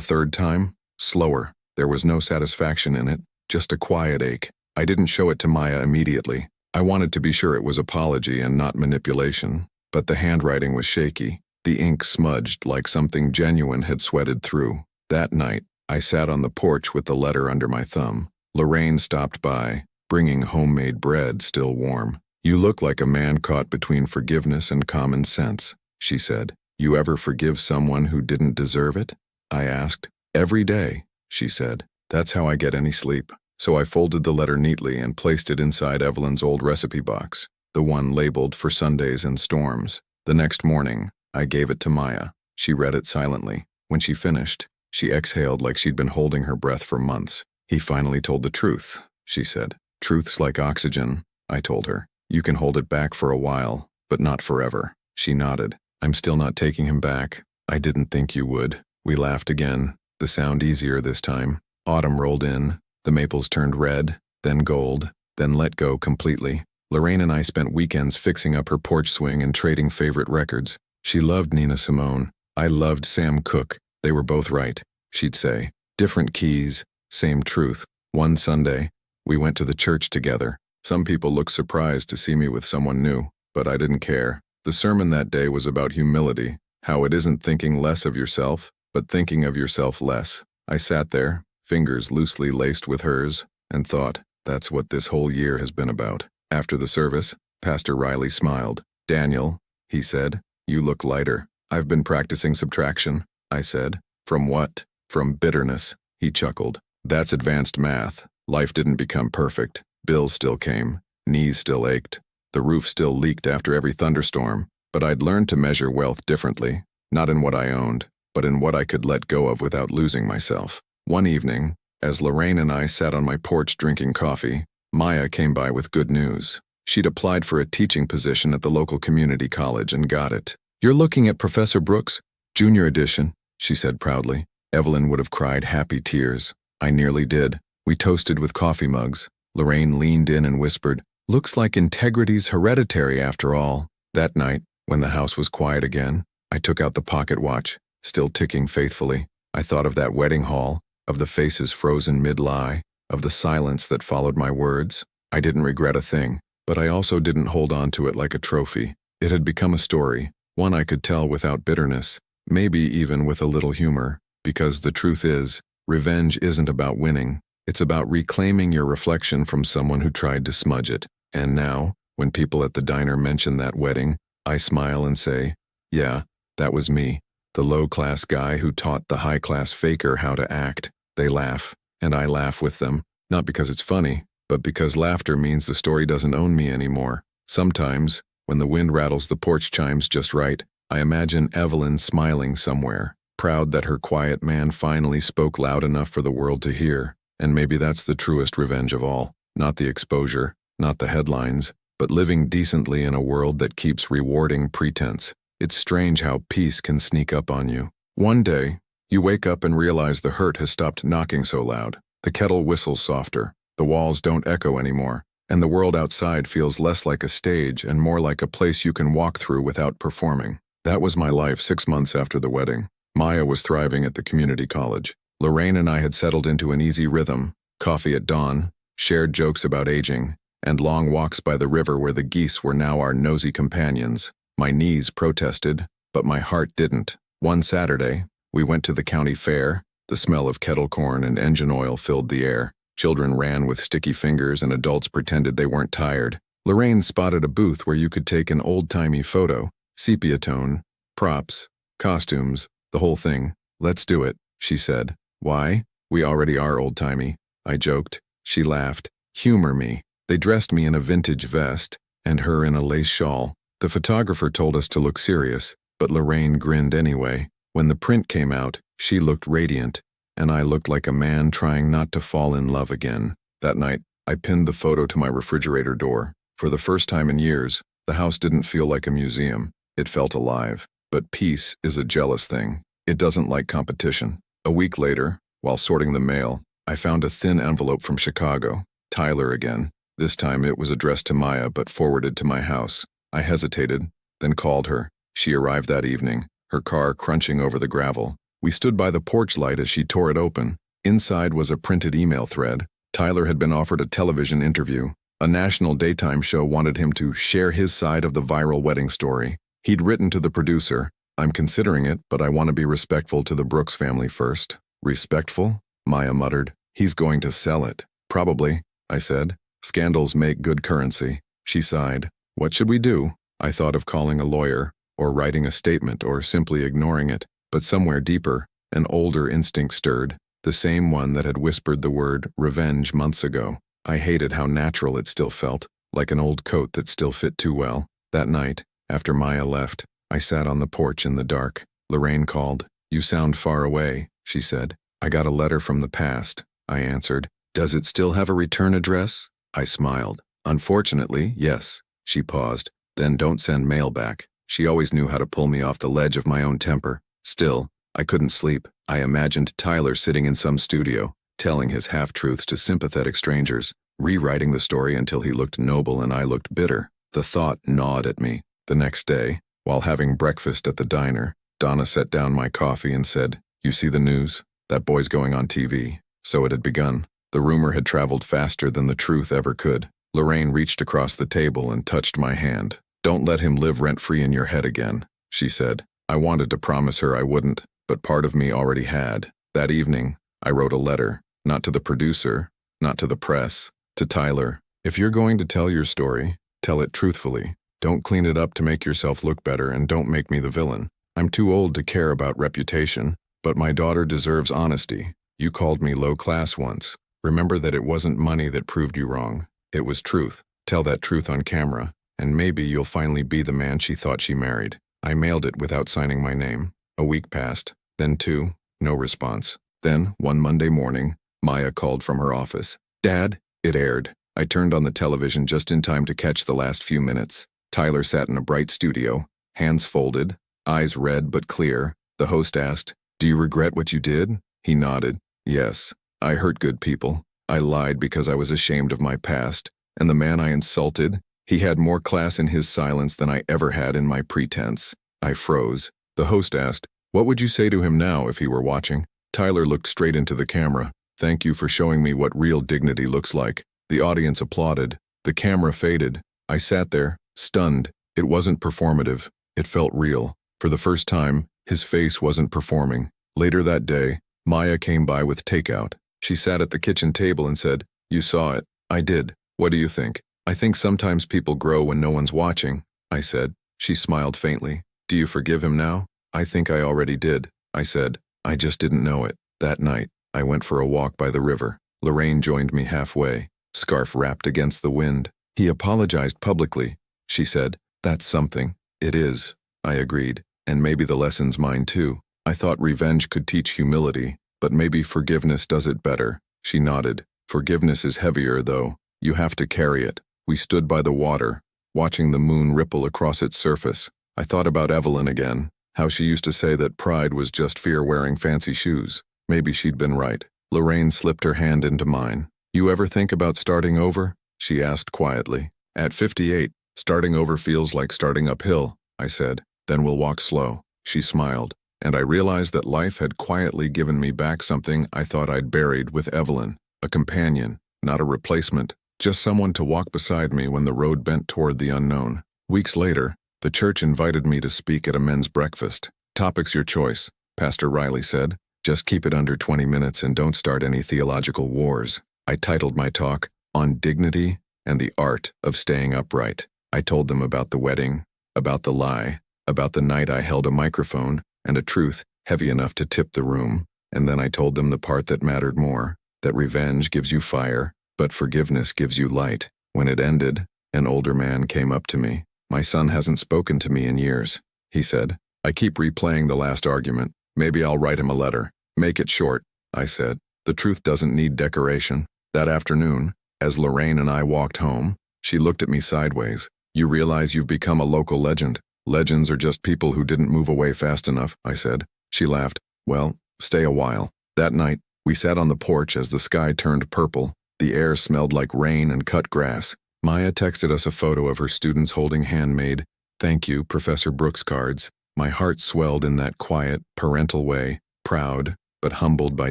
third time, slower. There was no satisfaction in it, just a quiet ache. I didn't show it to Maya immediately. I wanted to be sure it was apology and not manipulation, but the handwriting was shaky. The ink smudged like something genuine had sweated through. That night, I sat on the porch with the letter under my thumb. Lorraine stopped by, bringing homemade bread still warm. "You look like a man caught between forgiveness and common sense," she said. "You ever forgive someone who didn't deserve it?" I asked. "Every day," she said. "That's how I get any sleep." So I folded the letter neatly and placed it inside Evelyn's old recipe box, the one labeled for Sundays and storms. The next morning, I gave it to Maya. She read it silently. When she finished, she exhaled like she'd been holding her breath for months. "He finally told the truth," she said. "Truth's like oxygen," I told her. "You can hold it back for a while, but not forever." She nodded. "I'm still not taking him back. I didn't think you would." We laughed again, the sound easier this time. Autumn rolled in. The maples turned red, then gold, then let go completely. Lorraine and I spent weekends fixing up her porch swing and trading favorite records. She loved Nina Simone. I loved Sam Cooke. They were both right, she'd say. Different keys, same truth. One Sunday, we went to the church together. Some people looked surprised to see me with someone new, but I didn't care. The sermon that day was about humility, how it isn't thinking less of yourself, but thinking of yourself less. I sat there, fingers loosely laced with hers, and thought, that's what this whole year has been about. After the service, Pastor Riley smiled. "Daniel," he said, "you look lighter." "I've been practicing subtraction," I said. "From what?" "From bitterness," he chuckled. "That's advanced math. Life didn't become perfect. Bills still came. Knees still ached. The roof still leaked after every thunderstorm. But I'd learned to measure wealth differently, not in what I owned, but in what I could let go of without losing myself." One evening, as Lorraine and I sat on my porch drinking coffee, Maya came by with good news. She'd applied for a teaching position at the local community college and got it. "You're looking at Professor Brooks, Junior Edition," she said proudly. Evelyn would have cried happy tears. I nearly did. We toasted with coffee mugs. Lorraine leaned in and whispered, "Looks like integrity's hereditary after all." That night, when the house was quiet again, I took out the pocket watch, still ticking faithfully. I thought of that wedding hall, of the faces frozen mid-lie, of the silence that followed my words. I didn't regret a thing, but I also didn't hold on to it like a trophy. It had become a story, one I could tell without bitterness, maybe even with a little humor, because the truth is, revenge isn't about winning. It's about reclaiming your reflection from someone who tried to smudge it. And now, when people at the diner mention that wedding, I smile and say, yeah, that was me, the low-class guy who taught the high-class faker how to act. They laugh, and I laugh with them, not because it's funny, but because laughter means the story doesn't own me anymore. Sometimes, when the wind rattles the porch chimes just right, I imagine Evelyn smiling somewhere, proud that her quiet man finally spoke loud enough for the world to hear. And maybe that's the truest revenge of all. Not the exposure, not the headlines, but living decently in a world that keeps rewarding pretense. It's strange how peace can sneak up on you. One day, you wake up and realize the hurt has stopped knocking so loud. The kettle whistles softer, the walls don't echo anymore, and the world outside feels less like a stage and more like a place you can walk through without performing. That was my life 6 months after the wedding. Maya was thriving at the community college. Lorraine and I had settled into an easy rhythm, coffee at dawn, shared jokes about aging, and long walks by the river where the geese were now our nosy companions. My knees protested, but my heart didn't. One Saturday, we went to the county fair. The smell of kettle corn and engine oil filled the air. Children ran with sticky fingers and adults pretended they weren't tired. Lorraine spotted a booth where you could take an old-timey photo, sepia tone, props, costumes, the whole thing. "Let's do it," she said. "Why? We already are old-timey," I joked. She laughed. "Humor me." They dressed me in a vintage vest, and her in a lace shawl. The photographer told us to look serious, but Lorraine grinned anyway. When the print came out, she looked radiant, and I looked like a man trying not to fall in love again. That night, I pinned the photo to my refrigerator door. For the first time in years, the house didn't feel like a museum. It felt alive. But peace is a jealous thing. It doesn't like competition. A week later, while sorting the mail, I found a thin envelope from Chicago. Tyler again. This time it was addressed to Maya but forwarded to my house. I hesitated, then called her. She arrived that evening, her car crunching over the gravel. We stood by the porch light as she tore it open. Inside was a printed email thread. Tyler had been offered a television interview. A national daytime show wanted him to share his side of the viral wedding story. He'd written to the producer, "I'm considering it, but I want to be respectful to the Brooks family first." "Respectful?" Maya muttered. "He's going to sell it." "Probably," I said. "Scandals make good currency." She sighed. "What should we do?" I thought of calling a lawyer, or writing a statement, or simply ignoring it. But somewhere deeper, an older instinct stirred, the same one that had whispered the word revenge months ago. I hated how natural it still felt, like an old coat that still fit too well. That night, after Maya left, I sat on the porch in the dark. Lorraine called. "You sound far away," she said. "I got a letter from the past," I answered. "Does it still have a return address?" I smiled. "Unfortunately, yes." She paused. "Then don't send mail back." She always knew how to pull me off the ledge of my own temper. Still, I couldn't sleep. I imagined Tyler sitting in some studio, telling his half-truths to sympathetic strangers, rewriting the story until he looked noble and I looked bitter. The thought gnawed at me. The next day, while having breakfast at the diner, Donna set down my coffee and said, "You see the news? That boy's going on TV." So it had begun. The rumor had traveled faster than the truth ever could. Lorraine reached across the table and touched my hand. "Don't let him live rent-free in your head again," she said. I wanted to promise her I wouldn't, but part of me already had. That evening, I wrote a letter, not to the producer, not to the press, to Tyler. "If you're going to tell your story, tell it truthfully. Don't clean it up to make yourself look better, and don't make me the villain. I'm too old to care about reputation, but my daughter deserves honesty. You called me low class once. Remember that it wasn't money that proved you wrong. It was truth. Tell that truth on camera, and maybe you'll finally be the man she thought she married." I mailed it without signing my name. A week passed, then 2, no response. Then, one Monday morning, Maya called from her office. "Dad," it aired. I turned on the television just in time to catch the last few minutes. Tyler sat in a bright studio, hands folded, eyes red but clear. The host asked, "Do you regret what you did?" He nodded. "Yes, I hurt good people. I lied because I was ashamed of my past, and the man I insulted, he had more class in his silence than I ever had in my pretense." I froze. The host asked, "What would you say to him now if he were watching?" Tyler looked straight into the camera. "Thank you for showing me what real dignity looks like." The audience applauded. The camera faded. I sat there, stunned. It wasn't performative. It felt real. For the first time, his face wasn't performing. Later that day, Maya came by with takeout. She sat at the kitchen table and said, "You saw it." I did. "What do you think?" "I think sometimes people grow when no one's watching," I said. She smiled faintly. "Do you forgive him now?" "I think I already did," I said. "I just didn't know it." That night, I went for a walk by the river. Lorraine joined me halfway, scarf wrapped against the wind. "He apologized publicly," she said. "That's something." "It is," I agreed. "And maybe the lesson's mine too. I thought revenge could teach humility, but maybe forgiveness does it better." She nodded. "Forgiveness is heavier, though. You have to carry it." We stood by the water, watching the moon ripple across its surface. I thought about Evelyn again, how she used to say that pride was just fear wearing fancy shoes. Maybe she'd been right. Lorraine slipped her hand into mine. "You ever think about starting over?" she asked quietly. "At 58, starting over feels like starting uphill," I said. "Then we'll walk slow." She smiled, and I realized that life had quietly given me back something I thought I'd buried with Evelyn. A companion, not a replacement. Just someone to walk beside me when the road bent toward the unknown. Weeks later, the church invited me to speak at a men's breakfast. "Topic's your choice," Pastor Riley said. "Just keep it under 20 minutes and don't start any theological wars." I titled my talk, "On Dignity and the Art of Staying Upright." I told them about the wedding, about the lie, about the night I held a microphone, and a truth heavy enough to tip the room. And then I told them the part that mattered more, that revenge gives you fire, but forgiveness gives you light. When it ended, an older man came up to me. "My son hasn't spoken to me in years," he said. "I keep replaying the last argument. Maybe I'll write him a letter." "Make it short," I said. "The truth doesn't need decoration." That afternoon, as Lorraine and I walked home, she looked at me sideways. "You realize you've become a local legend. Legends are just people who didn't move away fast enough," I said. She laughed. "Well, stay a while." That night, we sat on the porch as the sky turned purple. The air smelled like rain and cut grass. Maya texted us a photo of her students holding handmade Thank you, Professor Brooks cards. My heart swelled in that quiet, parental way, proud, but humbled by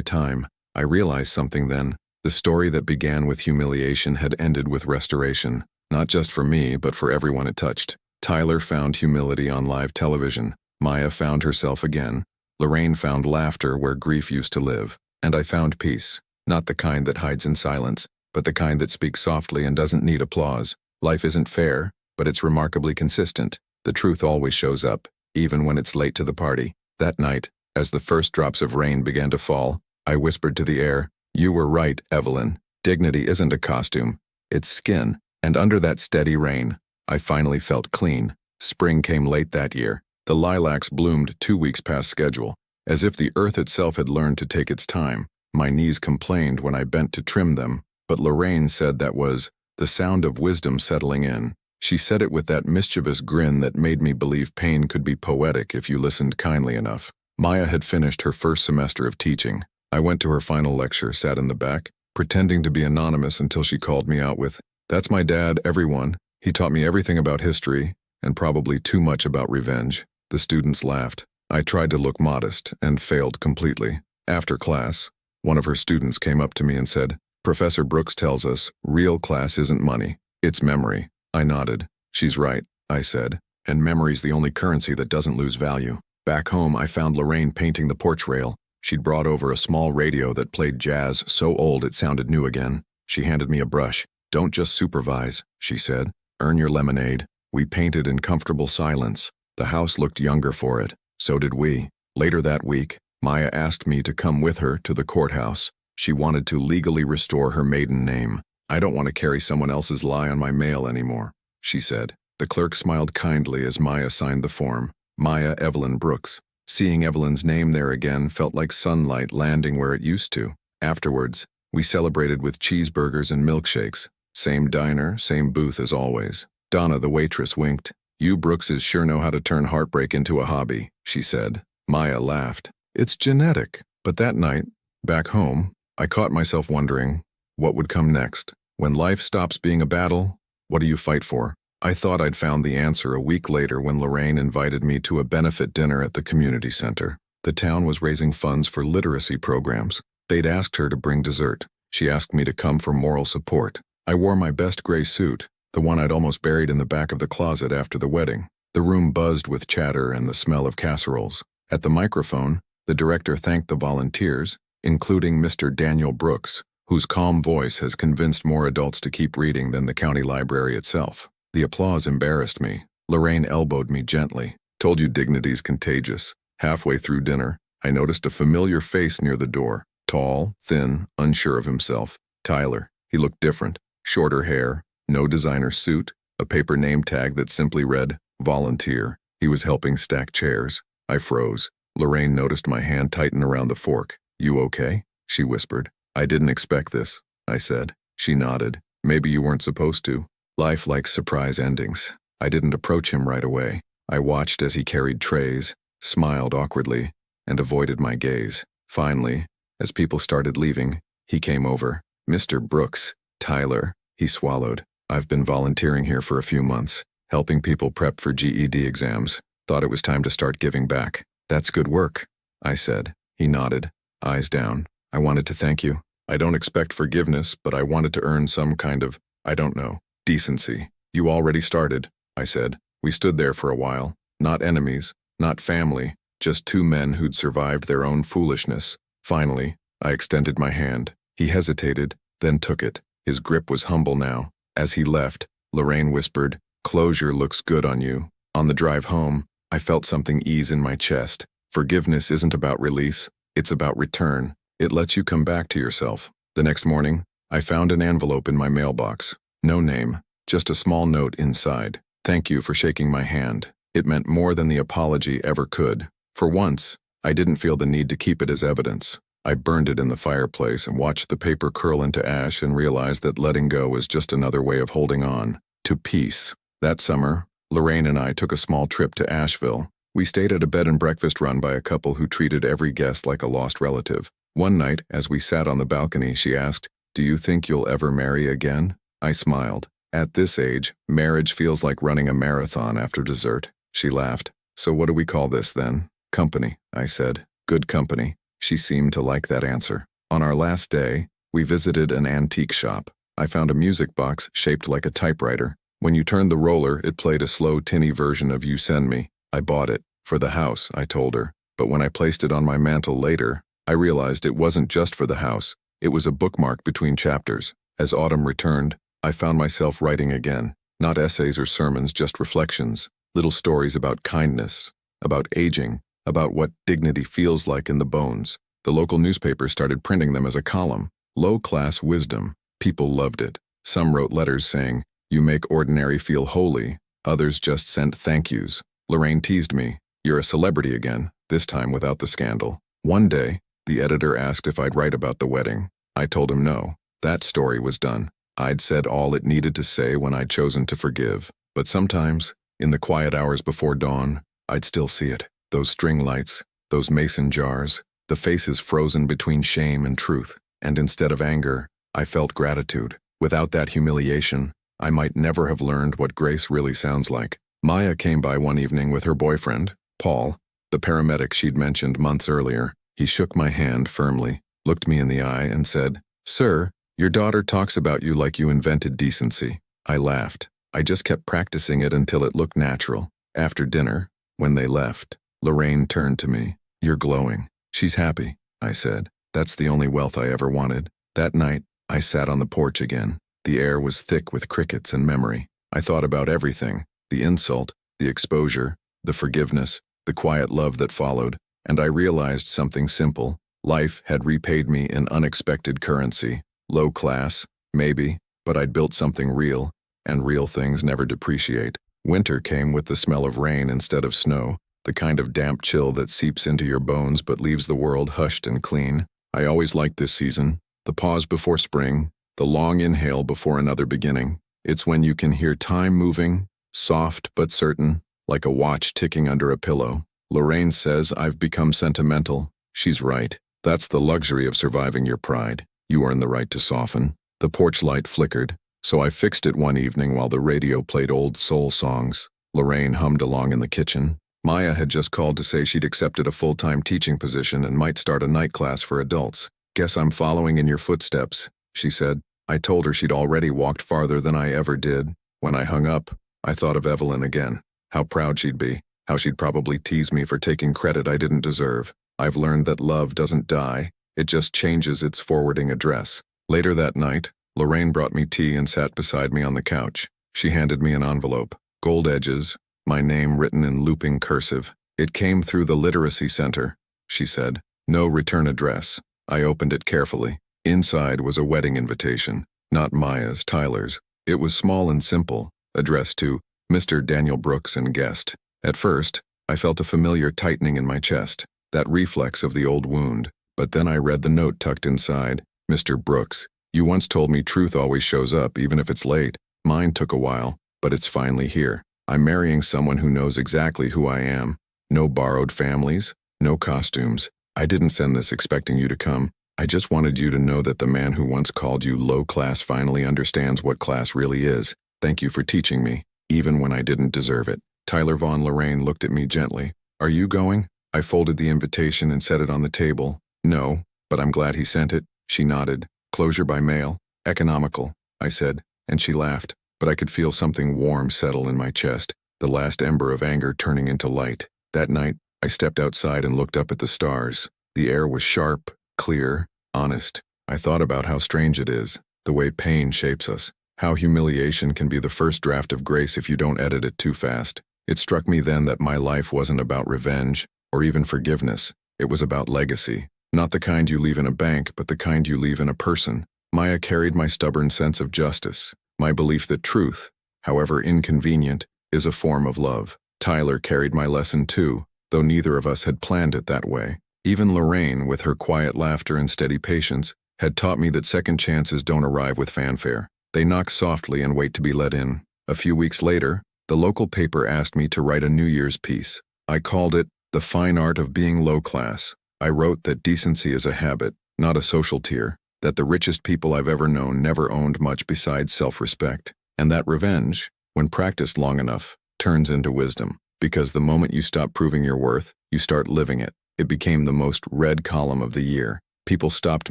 time. I realized something then. The story that began with humiliation had ended with restoration, not just for me, but for everyone it touched. Tyler found humility on live television. Maya found herself again. Lorraine found laughter where grief used to live. And I found peace. Not the kind that hides in silence, but the kind that speaks softly and doesn't need applause. Life isn't fair, but it's remarkably consistent. The truth always shows up, even when it's late to the party. That night, as the first drops of rain began to fall, I whispered to the air, "You were right, Evelyn. Dignity isn't a costume. It's skin." And under that steady rain, I finally felt clean. Spring came late that year. The lilacs bloomed 2 weeks past schedule, as if the earth itself had learned to take its time. My knees complained when I bent to trim them, but Lorraine said that was the sound of wisdom settling in. She said it with that mischievous grin that made me believe pain could be poetic if you listened kindly enough. Maya had finished her first semester of teaching. I went to her final lecture, sat in the back, pretending to be anonymous until she called me out with, "That's my dad, everyone. He taught me everything about history, and probably too much about revenge." The students laughed. I tried to look modest and failed completely. After class, one of her students came up to me and said, "Professor Brooks tells us real class isn't money, it's memory." I nodded. "She's right," I said, "and memory's the only currency that doesn't lose value." Back home, I found Lorraine painting the porch rail. She'd brought over a small radio that played jazz so old it sounded new again. She handed me a brush. "Don't just supervise," she said. "Earn your lemonade." We painted in comfortable silence. The house looked younger for it. So did we. Later that week, Maya asked me to come with her to the courthouse. She wanted to legally restore her maiden name. "I don't want to carry someone else's lie on my mail anymore," she said. The clerk smiled kindly as Maya signed the form. Maya Evelyn Brooks. Seeing Evelyn's name there again felt like sunlight landing where it used to. Afterwards, we celebrated with cheeseburgers and milkshakes. Same diner, same booth as always. Donna, the waitress, winked. "You Brookses sure know how to turn heartbreak into a hobby," she said. Maya laughed. "It's genetic." But that night, back home, I caught myself wondering, what would come next? When life stops being a battle, what do you fight for? I thought I'd found the answer a week later when Lorraine invited me to a benefit dinner at the community center. The town was raising funds for literacy programs. They'd asked her to bring dessert. She asked me to come for moral support. I wore my best gray suit, the one I'd almost buried in the back of the closet after the wedding. The room buzzed with chatter and the smell of casseroles. At the microphone, the director thanked the volunteers, including Mr. Daniel Brooks, whose calm voice has convinced more adults to keep reading than the county library itself. The applause embarrassed me. Lorraine elbowed me gently. "Told you dignity's contagious." Halfway through dinner, I noticed a familiar face near the door. Tall, thin, unsure of himself. Tyler. He looked different. Shorter hair, no designer suit, a paper name tag that simply read, "Volunteer." He was helping stack chairs. I froze. Lorraine noticed my hand tighten around the fork. "You okay?" she whispered. "I didn't expect this," I said. She nodded. "Maybe you weren't supposed to." Life likes surprise endings. I didn't approach him right away. I watched as he carried trays, smiled awkwardly, and avoided my gaze. Finally, as people started leaving, he came over. "Mr. Brooks, Tyler," he swallowed. "I've been volunteering here for a few months, helping people prep for GED exams. Thought it was time to start giving back." "That's good work," I said. He nodded, eyes down. "I wanted to thank you. I don't expect forgiveness, but I wanted to earn some kind of, I don't know, decency." "You already started," I said. We stood there for a while, not enemies, not family, just two men who'd survived their own foolishness. Finally, I extended my hand. He hesitated, then took it. His grip was humble now. As he left, Lorraine whispered, "Closure looks good on you." On the drive home, I felt something ease in my chest. Forgiveness isn't about release, it's about return. It lets you come back to yourself. The next morning, I found an envelope in my mailbox. No name, just a small note inside. "Thank you for shaking my hand." It meant more than the apology ever could. For once, I didn't feel the need to keep it as evidence. I burned it in the fireplace and watched the paper curl into ash and realized that letting go was just another way of holding on to peace. That summer, Lorraine and I took a small trip to Asheville. We stayed at a bed and breakfast run by a couple who treated every guest like a lost relative. One night, as we sat on the balcony, she asked, "Do you think you'll ever marry again?" I smiled. At this age, marriage feels like running a marathon after dessert. She laughed. So what do we call this then? Company, I said. Good company. She seemed to like that answer. On our last day, we visited an antique shop. I found a music box shaped like a typewriter. When you turned the roller, it played a slow, tinny version of You Send Me. I bought it. For the house, I told her. But when I placed it on my mantle later, I realized it wasn't just for the house. It was a bookmark between chapters. As autumn returned, I found myself writing again. Not essays or sermons, just reflections. Little stories about kindness, about aging, about what dignity feels like in the bones. The local newspaper started printing them as a column. Low-class wisdom. People loved it. Some wrote letters saying, "You make ordinary feel holy." Others just sent thank yous. Lorraine teased me. "You're a celebrity again, this time without the scandal." One day, the editor asked if I'd write about the wedding. I told him no. That story was done. I'd said all it needed to say when I'd chosen to forgive. But sometimes, in the quiet hours before dawn, I'd still see it. Those string lights, those mason jars, the faces frozen between shame and truth. And instead of anger, I felt gratitude. Without that humiliation, I might never have learned what grace really sounds like. Maya came by one evening with her boyfriend, Paul, the paramedic she'd mentioned months earlier. He shook my hand firmly, looked me in the eye, and said, "Sir, your daughter talks about you like you invented decency." I laughed. I just kept practicing it until it looked natural. After dinner, when they left, Lorraine turned to me. "You're glowing." "She's happy," I said. "That's the only wealth I ever wanted." That night, I sat on the porch again. The air was thick with crickets and memory. I thought about everything, the insult, the exposure, the forgiveness, the quiet love that followed, and I realized something simple. Life had repaid me in unexpected currency. Low class, maybe, but I'd built something real, and real things never depreciate. Winter came with the smell of rain instead of snow, the kind of damp chill that seeps into your bones but leaves the world hushed and clean. I always liked this season, the pause before spring, the long inhale before another beginning. It's when you can hear time moving, soft but certain, like a watch ticking under a pillow. Lorraine says I've become sentimental. She's right. That's the luxury of surviving your pride. You earn the right to soften. The porch light flickered, so I fixed it one evening while the radio played old soul songs. Lorraine hummed along in the kitchen. Maya had just called to say she'd accepted a full-time teaching position and might start a night class for adults. "Guess I'm following in your footsteps," she said. I told her she'd already walked farther than I ever did. When I hung up, I thought of Evelyn again. How proud she'd be. How she'd probably tease me for taking credit I didn't deserve. I've learned that love doesn't die. It just changes its forwarding address. Later that night, Lorraine brought me tea and sat beside me on the couch. She handed me an envelope. Gold edges, my name written in looping cursive. "It came through the Literacy Center," she said. "No return address." I opened it carefully. Inside was a wedding invitation. Not Maya's, Tyler's. It was small and simple, addressed to Mr. Daniel Brooks and guest. At first, I felt a familiar tightening in my chest, that reflex of the old wound. But then I read the note tucked inside. "Mr. Brooks, you once told me truth always shows up, even if it's late. Mine took a while, but it's finally here. I'm marrying someone who knows exactly who I am. No borrowed families, no costumes. I didn't send this expecting you to come. I just wanted you to know that the man who once called you low class finally understands what class really is. Thank you for teaching me, even when I didn't deserve it." Tyler Von Lorraine looked at me gently. "Are you going?" I folded the invitation and set it on the table. "No, but I'm glad he sent it." She nodded. "Closure by mail. Economical," I said, and she laughed, but I could feel something warm settle in my chest, the last ember of anger turning into light. That night, I stepped outside and looked up at the stars. The air was sharp, clear, honest. I thought about how strange it is, the way pain shapes us, how humiliation can be the first draft of grace if you don't edit it too fast. It struck me then that my life wasn't about revenge, or even forgiveness. It was about legacy. Not the kind you leave in a bank, but the kind you leave in a person. Maya carried my stubborn sense of justice, my belief that truth, however inconvenient, is a form of love. Tyler carried my lesson too, though neither of us had planned it that way. Even Lorraine, with her quiet laughter and steady patience, had taught me that second chances don't arrive with fanfare. They knock softly and wait to be let in. A few weeks later, the local paper asked me to write a New Year's piece. I called it The Fine Art of Being Low Class. I wrote that decency is a habit, not a social tier, that the richest people I've ever known never owned much besides self-respect, And that revenge, when practiced long enough, turns into wisdom. Because the moment you stop proving your worth, you start living it. It became the most read column of the year. People stopped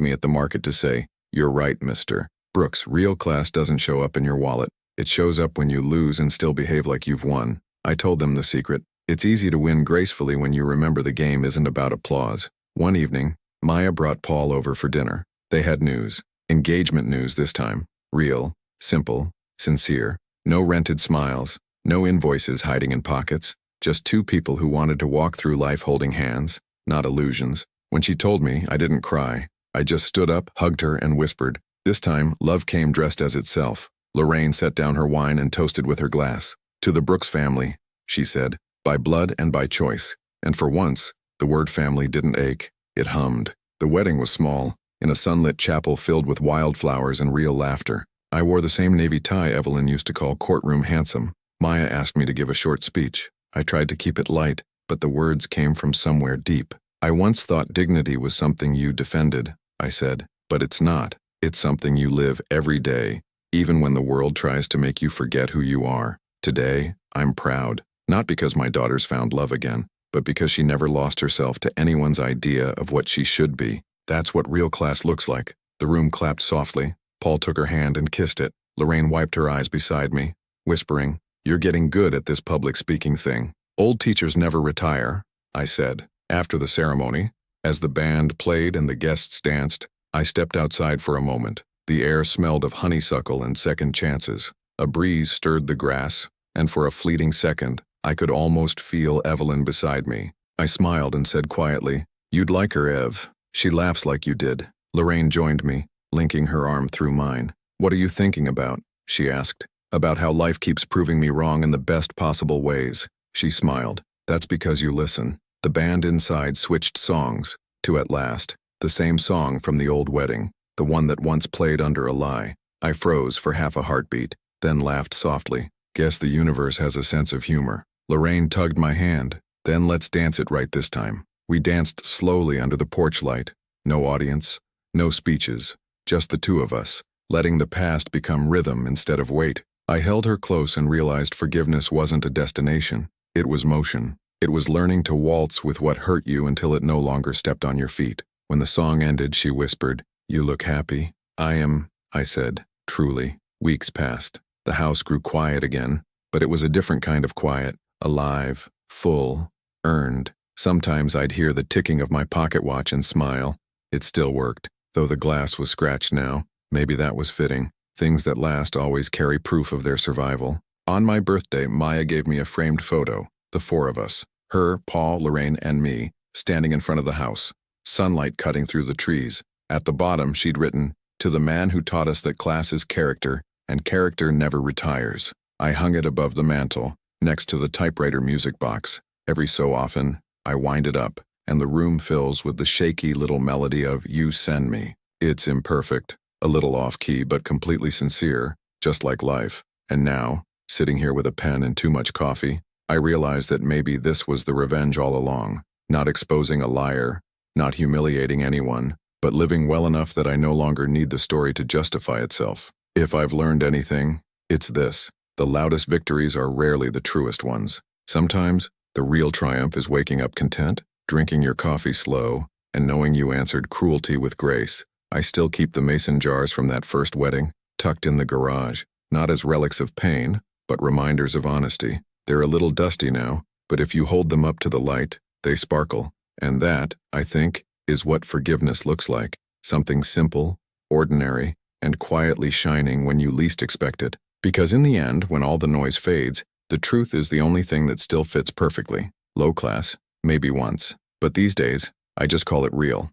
me at the market to say, "You're right, Mr. Brooks, real class doesn't show up in your wallet. It shows up when you lose and still behave like you've won." I told them the secret. It's easy to win gracefully when you remember the game isn't about applause. One evening, Maya brought Paul over for dinner. They had news. Engagement news this time. Real, simple, sincere. No rented smiles. No invoices hiding in pockets. Just two people who wanted to walk through life holding hands, not illusions. When she told me, I didn't cry. I just stood up, hugged her, and whispered. This time, love came dressed as itself. Lorraine set down her wine and toasted with her glass. "To the Brooks family," she said, "by blood and by choice." And for once, the word family didn't ache. It hummed. The wedding was small, in a sunlit chapel filled with wildflowers and real laughter. I wore the same navy tie Evelyn used to call courtroom handsome. Maya asked me to give a short speech. I tried to keep it light, but the words came from somewhere deep. "I once thought dignity was something you defended," I said, "but it's not. It's something you live every day, even when the world tries to make you forget who you are. Today, I'm proud, not because my daughter's found love again, but because she never lost herself to anyone's idea of what she should be. That's what real class looks like." The room clapped softly. Paul took her hand and kissed it. Lorraine wiped her eyes beside me, whispering, "You're getting good at this public speaking thing." "Old teachers never retire," I said. After the ceremony, as the band played and the guests danced, I stepped outside for a moment. The air smelled of honeysuckle and second chances. A breeze stirred the grass, and for a fleeting second, I could almost feel Evelyn beside me. I smiled and said quietly, "You'd like her, Ev. She laughs like you did." Lorraine joined me, linking her arm through mine. "What are you thinking about?" she asked. "About how life keeps proving me wrong in the best possible ways." She smiled. "That's because you listen." The band inside switched songs, to at last, the same song from the old wedding, the one that once played under a lie. I froze for half a heartbeat, then laughed softly. Guess the universe has a sense of humor. Lorraine tugged my hand. "Then let's dance it right this time." We danced slowly under the porch light. No audience, no speeches, just the two of us, letting the past become rhythm instead of weight. I held her close and realized forgiveness wasn't a destination. It was motion. It was learning to waltz with what hurt you until it no longer stepped on your feet. When the song ended, she whispered, "You look happy." "I am," I said, "truly." Weeks passed. The house grew quiet again, but it was a different kind of quiet, alive, full, earned. Sometimes I'd hear the ticking of my pocket watch and smile. It still worked, though the glass was scratched now. Maybe that was fitting. Things that last always carry proof of their survival. On my birthday, Maya gave me a framed photo, the four of us, her, Paul, Lorraine, and me, standing in front of the house, sunlight cutting through the trees. At the bottom, she'd written, "To the man who taught us that class is character, and character never retires." I hung it above the mantel, next to the typewriter music box. Every so often, I wind it up, and the room fills with the shaky little melody of "You Send Me." It's imperfect, a little off-key but completely sincere, just like life. And now, sitting here with a pen and too much coffee, I realize that maybe this was the revenge all along. Not exposing a liar, not humiliating anyone, but living well enough that I no longer need the story to justify itself. If I've learned anything, it's this. The loudest victories are rarely the truest ones. Sometimes, the real triumph is waking up content, drinking your coffee slow, and knowing you answered cruelty with grace. I still keep the mason jars from that first wedding, tucked in the garage, not as relics of pain, but reminders of honesty. They're a little dusty now, but if you hold them up to the light, they sparkle. And that, I think, is what forgiveness looks like. Something simple, ordinary, and quietly shining when you least expect it. Because in the end, when all the noise fades, the truth is the only thing that still fits perfectly. Low class, maybe once, but these days, I just call it real.